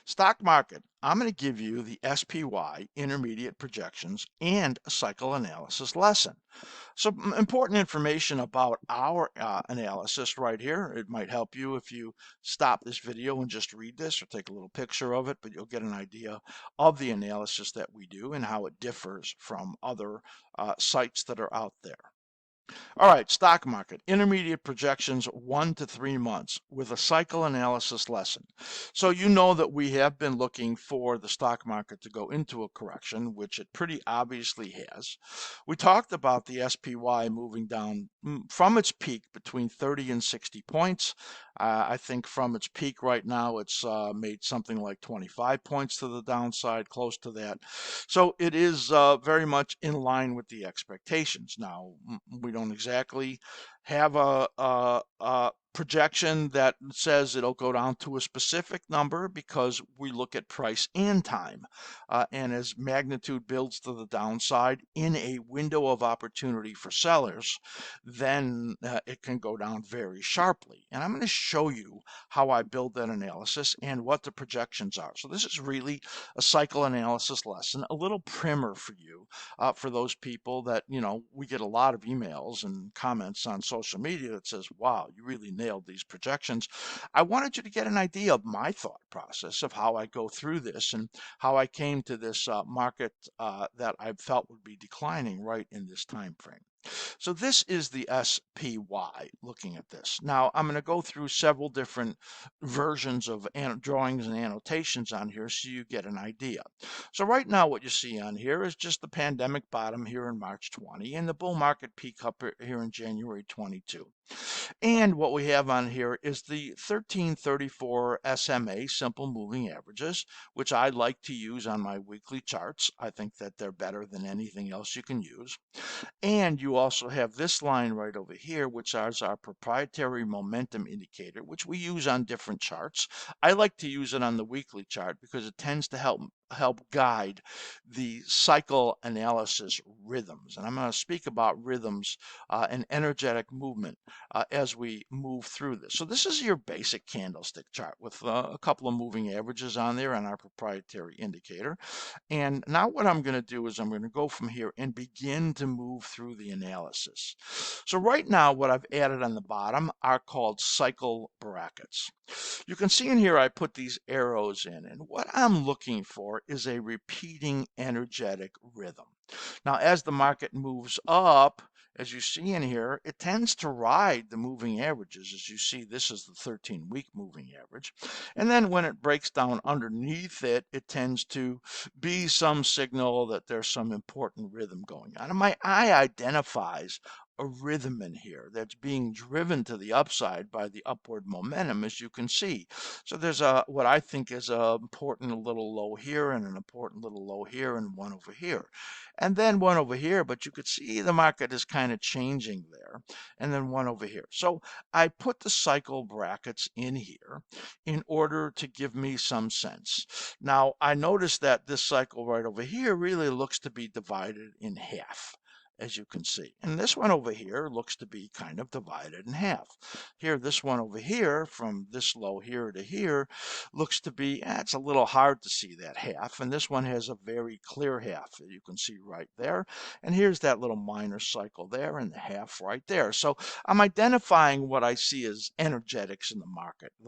Stock market, I'm going to give you the SPY intermediate projections and a cycle analysis lesson. Some important information about our analysis right here. It might help you if you stop this video and just read this or take a little picture of it, but you'll get an idea of the analysis that we do and how it differs from other sites that are out there. All right, stock market, intermediate projections 1 to 3 months with a cycle analysis lesson. So you know that we have been looking for the stock market to go into a correction, which it pretty obviously has. We talked about the SPY moving down from its peak between 30 and 60 points. I think from its peak right now, it's made something like 25 points to the downside, close to that. So it is very much in line with the expectations. Now, we don't exactly have a projection that says it'll go down to a specific number because we look at price and time. And as magnitude builds to the downside in a window of opportunity for sellers, then it can go down very sharply. And I'm going to show you how I build that analysis and what the projections are. So this is really a cycle analysis lesson, a little primer for you, for those people that, we get a lot of emails and comments on social media that says, wow, you really nailed these projections. I wanted you to get an idea of my thought process of how I go through this and how I came to this market that I felt would be declining right in this time frame. So this is the SPY looking at this. Now I'm going to go through several different versions of drawings and annotations on here so you get an idea. So right now what you see on here is just the pandemic bottom here in March 20 and the bull market peak up here in January 22. And what we have on here is the 1334 SMA, simple moving averages, which I like to use on my weekly charts. I think that they're better than anything else you can use. And you also have this line right over here, which is our proprietary momentum indicator, which we use on different charts. I like to use it on the weekly chart because it tends to help guide the cycle analysis rhythms. And I'm going to speak about rhythms and energetic movement as we move through this. So this is your basic candlestick chart with a couple of moving averages on there and our proprietary indicator. And now what I'm going to do is I'm going to go from here and begin to move through the analysis. So right now what I've added on the bottom are called cycle brackets. You can see in here I put these arrows in, and what I'm looking for is a repeating energetic rhythm. Now as the market moves up, as you see in here, it tends to ride the moving averages. As you see, this is the 13-week moving average. And then when it breaks down underneath it, it tends to be some signal that there's some important rhythm going on. And my eye identifies a rhythm in here that's being driven to the upside by the upward momentum, as you can see. So there's what I think is an important little low here and an important little low here and one over here. And then one over here, but you could see the market is kind of changing there. And then one over here. So I put the cycle brackets in here in order to give me some sense. Now I noticed that this cycle right over here really looks to be divided in half, as you can see. And this one over here looks to be kind of divided in half. Here, this one over here, from this low here to here, looks to be, it's a little hard to see that half. And this one has a very clear half that you can see right there. And here's that little minor cycle there and the half right there. So I'm identifying what I see as energetics in the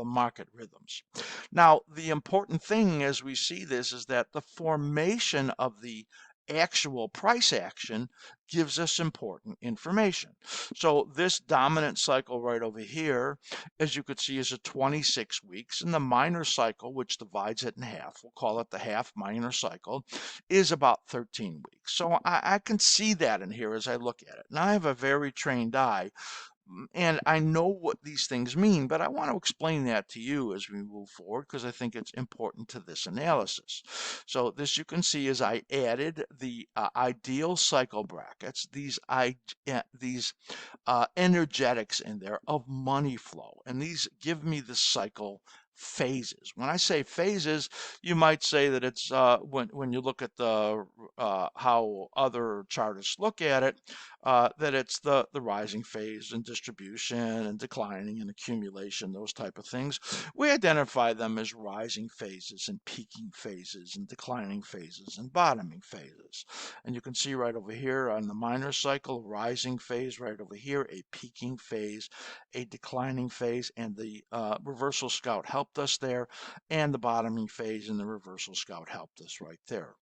market rhythms. Now, the important thing as we see this is that the formation of the actual price action gives us important information. So this dominant cycle right over here, as you could see, is a 26 weeks, and the minor cycle, which divides it in half, we'll call it the half minor cycle, is about 13 weeks. So I can see that in here as I look at it. Now I have a very trained eye, and I know what these things mean, but I want to explain that to you as we move forward because I think it's important to this analysis. So this you can see is I added the ideal cycle brackets, these energetics in there of money flow, and these give me the cycle phases. When I say phases, you might say that it's when you look at the how other chartists look at it, that it's the rising phase and distribution and declining and accumulation, those type of things. We identify them as rising phases and peaking phases and declining phases and bottoming phases. And you can see right over here on the minor cycle, rising phase, right over here, a peaking phase, a declining phase, and the reversal scout helped us there, and the bottoming phase and the reversal scout helped us right there.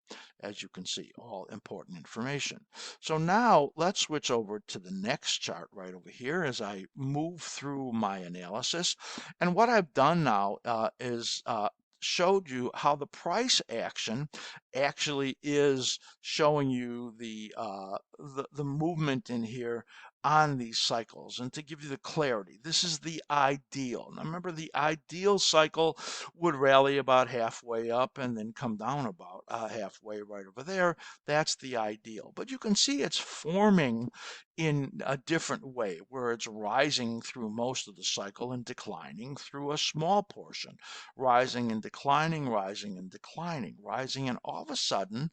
As you can see, all important information. So now let's switch over to the next chart right over here as I move through my analysis. And what I've done now is showed you how the price action actually is showing you the movement in here on these cycles. And to give you the clarity, this is the ideal. Now remember, the ideal cycle would rally about halfway up and then come down about halfway right over there. That's the ideal. But you can see it's forming in a different way, where it's rising through most of the cycle and declining through a small portion, rising and declining, rising and declining, rising, and all of a sudden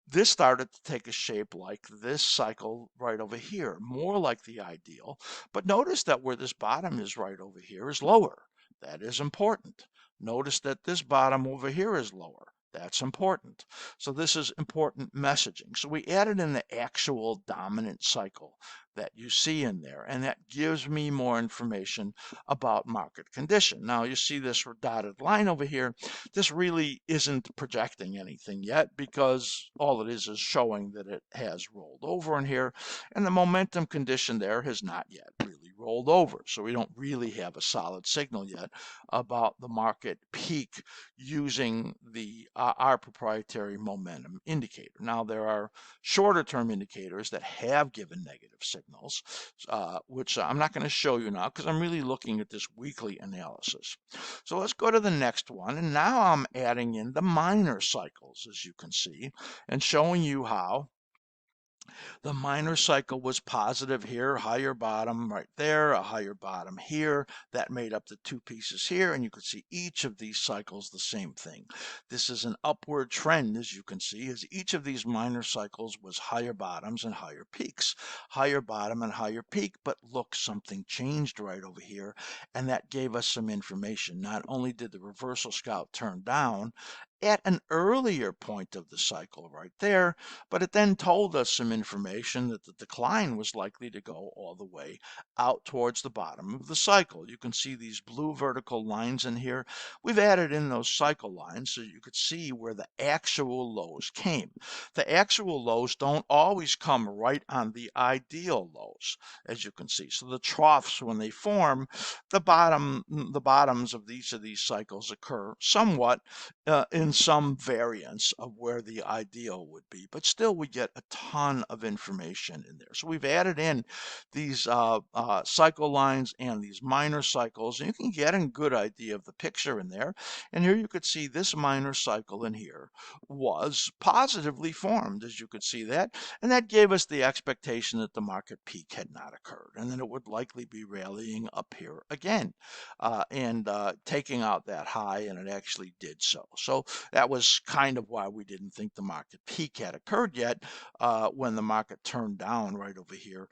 this started to take a shape like this cycle right over here, more like the ideal. But notice that where this bottom is right over here is lower. That is important. Notice that this bottom over here is lower. That's important. So this is important messaging. So we added in the actual dominant cycle that you see in there, and that gives me more information about market condition. Now you see this dotted line over here. This really isn't projecting anything yet, because all it is showing that it has rolled over in here, and the momentum condition there has not yet really rolled over. So we don't really have a solid signal yet about the market peak using the our proprietary momentum indicator. Now there are shorter term indicators that have given negative signals, which I'm not going to show you now because I'm really looking at this weekly analysis. So let's go to the next one, and now I'm adding in the minor cycles, as you can see, and showing you how the minor cycle was positive here, higher bottom right there, a higher bottom here. That made up the two pieces here, and you can see each of these cycles the same thing. This is an upward trend, as you can see, as each of these minor cycles was higher bottoms and higher peaks. Higher bottom and higher peak, but look, something changed right over here, and that gave us some information. Not only did the reversal scout turn down at an earlier point of the cycle right there, but it then told us some information that the decline was likely to go all the way out towards the bottom of the cycle. You can see these blue vertical lines in here. We've added in those cycle lines so you could see where the actual lows came. The actual lows don't always come right on the ideal lows, as you can see. So the troughs, when they form, the bottoms of each of these cycles occur somewhat in some variance of where the ideal would be, but still we get a ton of information in there. So we've added in these cycle lines and these minor cycles, and you can get a good idea of the picture in there. And here you could see this minor cycle in here was positively formed, as you could see that, and that gave us the expectation that the market peak had not occurred, and then it would likely be rallying up here again and taking out that high, and it actually did so. So that was kind of why we didn't think the market peak had occurred yet when the market turned down right over here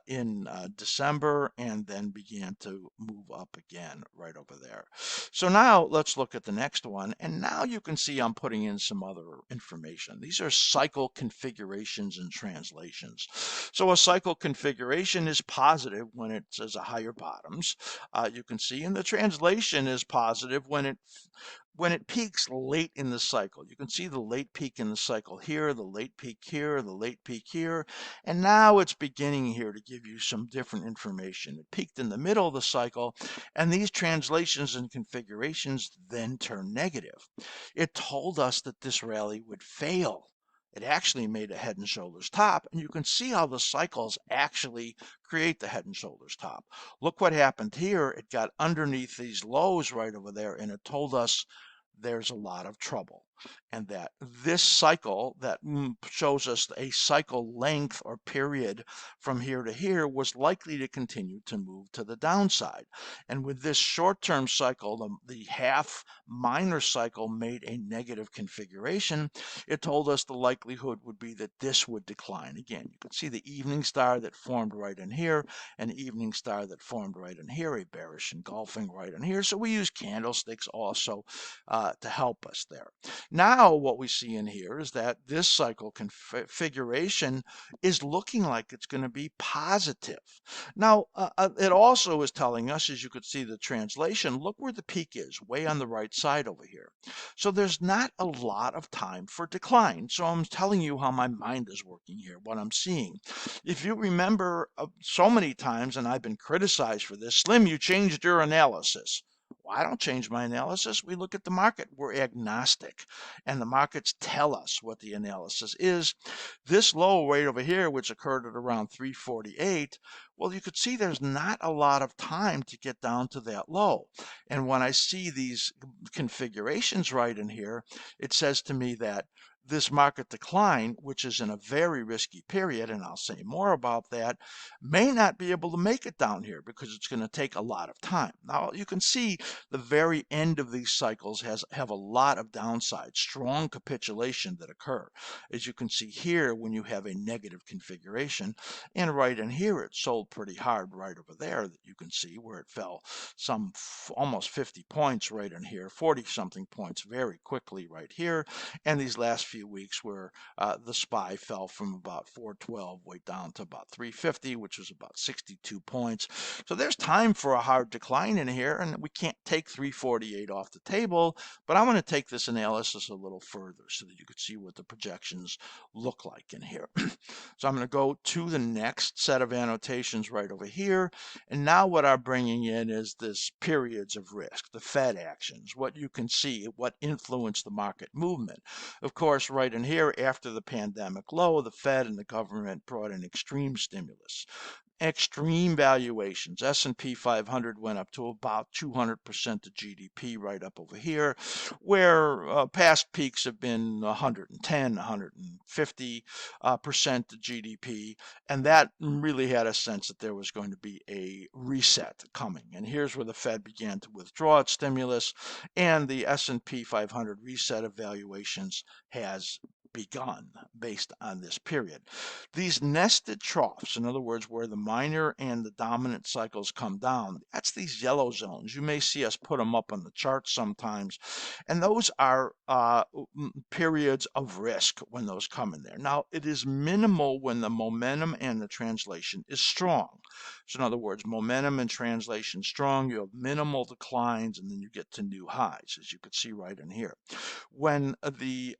in December and then began to move up again right over there. So now let's look at the next one, and now you can see I'm putting in some other information. These are cycle configurations and translations. So a cycle configuration is positive when it says a higher bottoms. You can see, and the translation is positive when it peaks late in the cycle. You can see the late peak in the cycle here, the late peak here, the late peak here, and now it's beginning here to give you some different information. It peaked in the middle of the cycle, and these translations and configurations then turn negative. It told us that this rally would fail. It actually made a head and shoulders top, and you can see how the cycles actually create the head and shoulders top. Look what happened here. It got underneath these lows right over there, and it told us there's a lot of trouble. and that this cycle that shows us a cycle length or period from here to here was likely to continue to move to the downside. And with this short-term cycle, the half minor cycle made a negative configuration. It told us the likelihood would be that this would decline. Again, you can see the evening star that formed right in here, an evening star that formed right in here, a bearish engulfing right in here. So we use candlesticks also to help us there. Now what we see in here is that this cycle configuration is looking like it's going to be positive. Now, it also is telling us, as you could see the translation, look where the peak is, way on the right side over here. So there's not a lot of time for decline. So I'm telling you how my mind is working here, what I'm seeing. If you remember so many times, and I've been criticized for this, Slim, you changed your analysis. Well, I don't change my analysis. We look at the market. We're agnostic. And the markets tell us what the analysis is. This low right over here, which occurred at around 348, well, you could see there's not a lot of time to get down to that low. And when I see these configurations right in here, it says to me that this market decline, which is in a very risky period, and I'll say more about that, may not be able to make it down here because it's going to take a lot of time. Now, you can see the very end of these cycles have a lot of downside, strong capitulation that occur. As you can see here, when you have a negative configuration, and right in here, it sold pretty hard right over there that you can see where it fell some almost 50 points right in here, 40 something points very quickly right here. And these last few weeks where the SPY fell from about 412 way down to about 350, which was about 62 points. So there's time for a hard decline in here, and we can't take 348 off the table, but I want to take this analysis a little further so that you could see what the projections look like in here. So I'm going to go to the next set of annotations right over here, and now what I'm bringing in is this periods of risk, the Fed actions, what you can see, what influenced the market movement. Of course, right in here, after the pandemic low, the Fed and the government brought in extreme stimulus. Extreme valuations. S&P 500 went up to about 200% of GDP right up over here, where past peaks have been 110, 150% of GDP, and that really had a sense that there was going to be a reset coming. And here's where the Fed began to withdraw its stimulus, and the S&P 500 reset of valuations has begun based on this period. These nested troughs, in other words, where the minor and the dominant cycles come down, that's these yellow zones. You may see us put them up on the chart sometimes, and those are periods of risk when those come in there. Now, it is minimal when the momentum and the translation is strong. So in other words, momentum and translation strong, you have minimal declines, and then you get to new highs, as you can see right in here. When the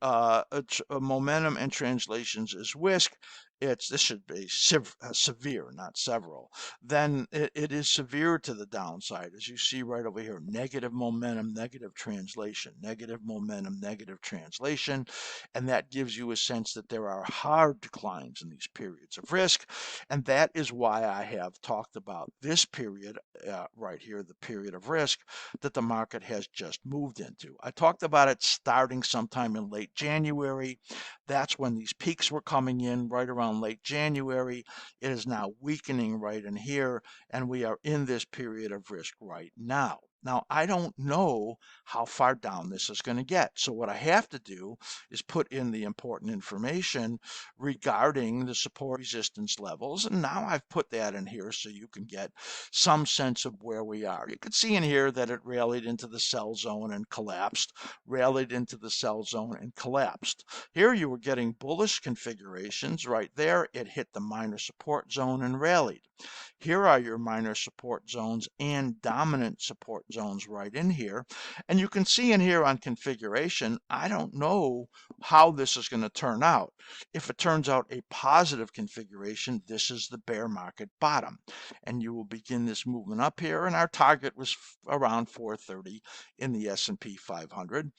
momentum and translations is risk, this should be severe, not several. Then it is severe to the downside, as you see right over here. Negative momentum, negative translation, negative momentum, negative translation. And that gives you a sense that there are hard declines in these periods of risk. And that is why I have talked about this period right here, the period of risk that the market has just moved into. I talked about it starting sometime in late January. That's when these peaks were coming in right around late January. It is now weakening right in here, and we are in this period of risk right now. Now, I don't know how far down this is going to get. So what I have to do is put in the important information regarding the support resistance levels. And now I've put that in here so you can get some sense of where we are. You can see in here that it rallied into the sell zone and collapsed, rallied into the sell zone and collapsed. Here you were getting bullish configurations right there. It hit the minor support zone and rallied. Here are your minor support zones and dominant support zones right in here. And you can see in here on configuration, I don't know how this is going to turn out. If it turns out a positive configuration, this is the bear market bottom. And you will begin this movement up here. And our target was around 430 in the S&P 500,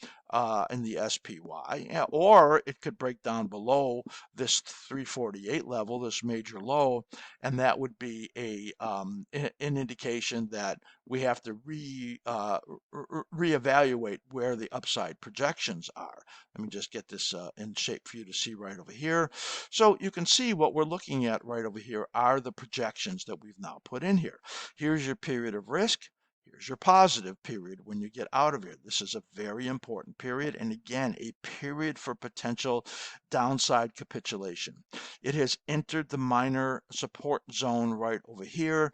in the SPY. Or it could break down below this 348 level, this major low, and that would be an indication that we have to reevaluate where the upside projections are. Let me just get this in shape for you to see right over here. So you can see what we're looking at right over here are the projections that we've now put in here. Here's your period of risk. Here's your positive period when you get out of here. This is a very important period, and again, a period for potential downside capitulation. It has entered the minor support zone right over here.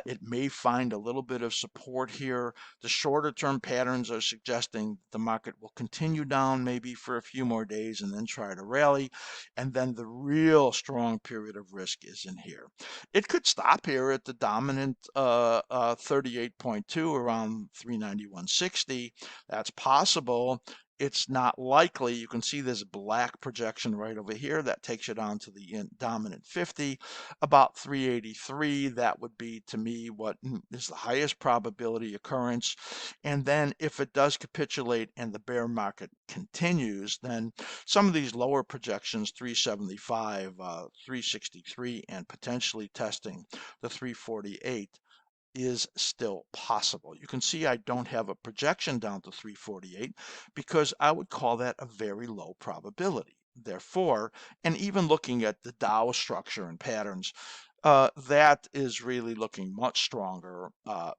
It may find a little bit of support here. The shorter term patterns are suggesting the market will continue down maybe for a few more days and then try to rally. And then the real strong period of risk is in here. It could stop here at the dominant 38.2 around 391.60. That's possible. It's not likely. You can see this black projection right over here that takes you down to the dominant 50, about 383. That would be, to me, what is the highest probability occurrence. And then if it does capitulate and the bear market continues, then some of these lower projections, 375, 363, and potentially testing the 348, is still possible. You can see I don't have a projection down to 348 because I would call that a very low probability. Therefore, and even looking at the Dow structure and patterns, that is really looking much stronger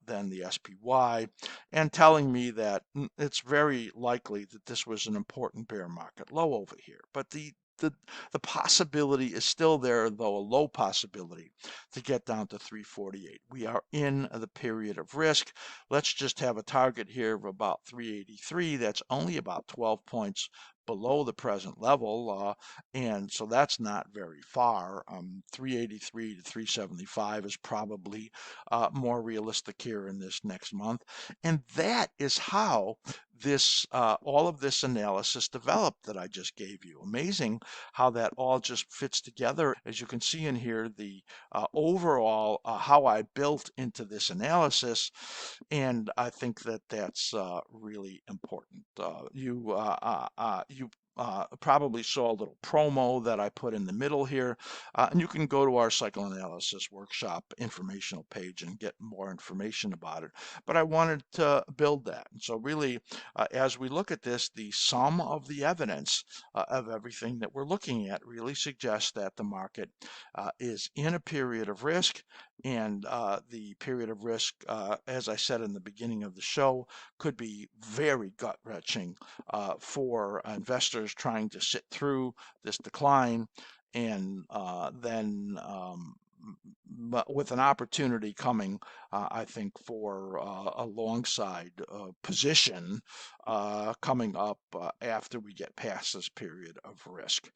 than the SPY and telling me that it's very likely that this was an important bear market low over here. But the possibility is still there, though a low possibility, to get down to 348. We are in the period of risk. Let's just have a target here of about 383. That's only about 12 points below the present level, and so that's not very far. 383 to 375 is probably more realistic here in this next month, and that is how this all of this analysis developed that I just gave you. Amazing how that all just fits together. As you can see in here, the overall how I built into this analysis, and I think that that's really important. You probably saw a little promo that I put in the middle here, and you can go to our psychoanalysis workshop informational page and get more information about it. But I wanted to build that. And so really, as we look at this, the sum of the evidence of everything that we're looking at really suggests that the market is in a period of risk, and the period of risk, as I said in the beginning of the show, could be very gut-wrenching for investors trying to sit through this decline, and then with an opportunity coming, I think, for a long side position coming up after we get past this period of risk.